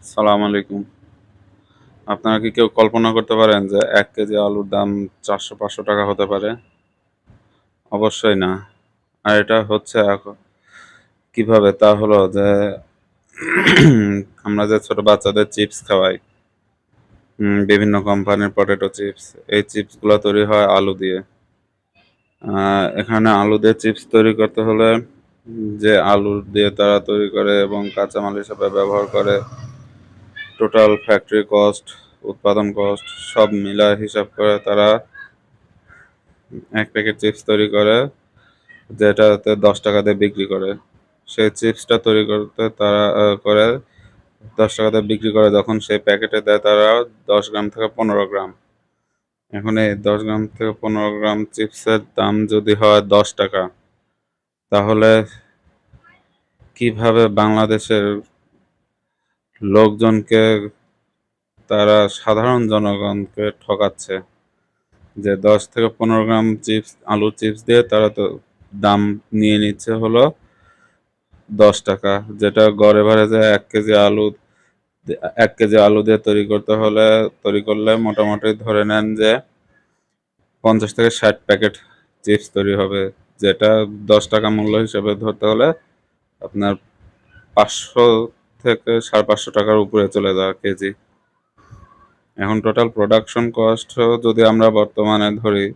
সালাম আলাইকুম। আপনারা কি কেউ কল্পনা করতে পারেন যে ১ কেজি আলুর দাম ৪০০-৫০০ টাকা হতে পারে? অবশ্যই না। আর এটা হচ্ছে কিভাবে? তা হলো যে আমরা যে ছোট বাচ্চাদের চিপস খাওয়াই, বিভিন্ন কোম্পানির পটেটো চিপস। এই চিপসগুলা তৈরি হয় আলু দিয়ে। আ এখানে আলু দিয়ে চিপস তৈরি করতে হলে যে আলু দিয়ে তারা তৈরি করে এবং কাঁচামাল হিসেবে ব্যবহার করে টোটাল ফ্যাক্টরি কস্ট, উৎপাদন কস্ট সব মিলায় হিসাব করে তারা ১ প্যাকেট চিপস তৈরি করে, যেটাতে ৳১০ দিয়ে বিক্রি করে। সেই চিপসটা তৈরি করতে তারা করে ৳১০ দিয়ে বিক্রি করে যখন সেই প্যাকেটে দেয় তারা ১০ গ্রাম থেকে ১৫ গ্রাম। এখন এই ১০ গ্রাম থেকে ১৫ গ্রাম চিপসের দাম যদি হয় ৳১০, তাহলে কিভাবে বাংলাদেশের লোকজনকে তারা সাধারণ জনগণকে ঠকাচ্ছে? যে ১০ থেকে ১৫ গ্রাম চিপস আলুর চিপস দিয়ে তারা তো দাম নিয়ে নিচ্ছে হলো ৳১০, যেটা গড় এভারেজে ১ কেজি আলু দিয়ে তৈরি করলে মোটামুটি ধরে নেন যে ৫০ থেকে ৬০ প্যাকেট চিপস তৈরি হবে। যেটা ৳১০ মূল্য হিসেবে ধরতে হলে আপনার ৫০০ থেকে ৳৫৫০ র উপরে চলে যাওয়া কেজি। এখন টোটাল প্রোডাকশন কস্টও যদি আমরা বর্তমানে ধরি,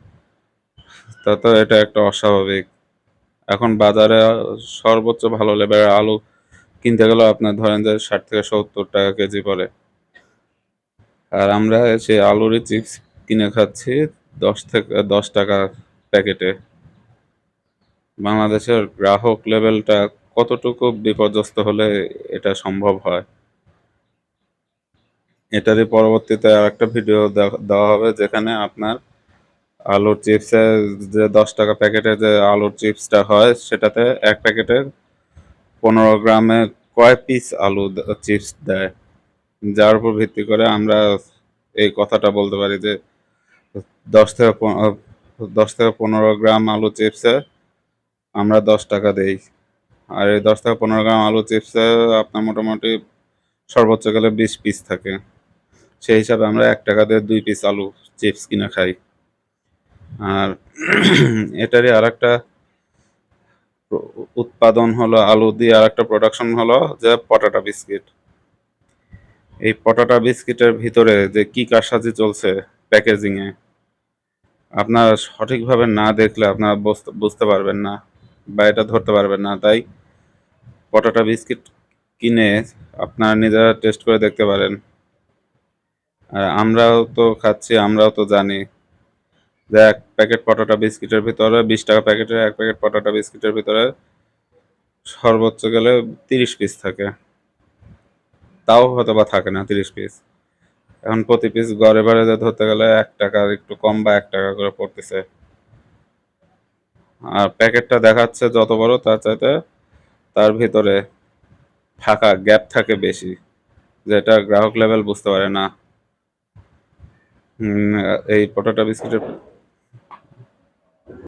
তা তো এটা একটা অস্বাভাবিক। এখন বাজারে সর্বোচ্চ ভালো লেভেলের আলু কিনতে গেলেও আপনার ধরেন যে ৬০ থেকে ৳৭০ কেজি পড়ে। আর আমরা সেই আলুরই চিপস কিনে খাচ্ছি ৳১০ প্যাকেটে। বাংলাদেশের গ্রাহক লেভেলটা কতটুকু বিপর্যস্ত হলে এটা সম্ভব হয়? এটারই পরবর্তীতে আরেকটা ভিডিও দেওয়া হবে যেখানে আপনার আলুর চিপসের যে ৳১০ প্যাকেটে যে আলুর চিপসটা হয় সেটাতে ১ প্যাকেটে ১৫ গ্রামে কয় পিস আলু চিপস দেয়? যার উপর ভিত্তি করে আমরা এই কথাটা বলতে পারি যে ১০ থেকে প আ ১০ থেকে ১৫ গ্রাম আলু চিপসে আমরা ৳১০ দেই। আর এই ১০ থেকে ১৫ গ্রাম আলু চিপসে আপনার মোটামুটি সর্বোচ্চ গেলে ২০ পিস থাকে। সেই হিসাবে আমরা ৳১ দিয়ে ২ পিস আলু চিপস কিনে খাই। আর এটারই আরেকটা উ উৎপাদন হলো আলু দিয়ে আরেকটা প্রোডাকশন হলো যে পটাটা বিস্কিট। এই পটাটা বিস্কিটের ভিতরে যে কি কারসাজি চলছে প্যাকেজিং এ, আপনারা সঠিকভাবে না দেখলে আপনারা বুঝতে পারবেন না বা এটা ধরতে পারবেন না। তাই পটাটা বিস্কিট কিনে আপনারা নিজেরা টেস্ট করে দেখতে পারেন। আর আমরাও তো খাচ্ছি, আমরাও তো জানি যে ১ প্যাকেট পটাটা বিস্কিটের ভিতরে ৳২০ প্যাকেটের ১ প্যাকেট পটাটা বিস্কিটের ভিতরে সর্বোচ্চ গেলে ৩০ পিস থাকে। তাও হয়তোবা থাকে না ৩০ পিস। এখন প্রতি পিস গড় এভারেজে ধরতে গেলে ৳১ র একটু কম বা ৳১ করে পড়তেছে। আর প্যাকেটটা দেখাচ্ছে যত বড় তার চাইতে তার ভিতরে থাকা গ্যাপ থাকে বেশি। যেটা গ্রাহক লেভেল বুঝতে পারে না। এই পটাটা বিস্কিটের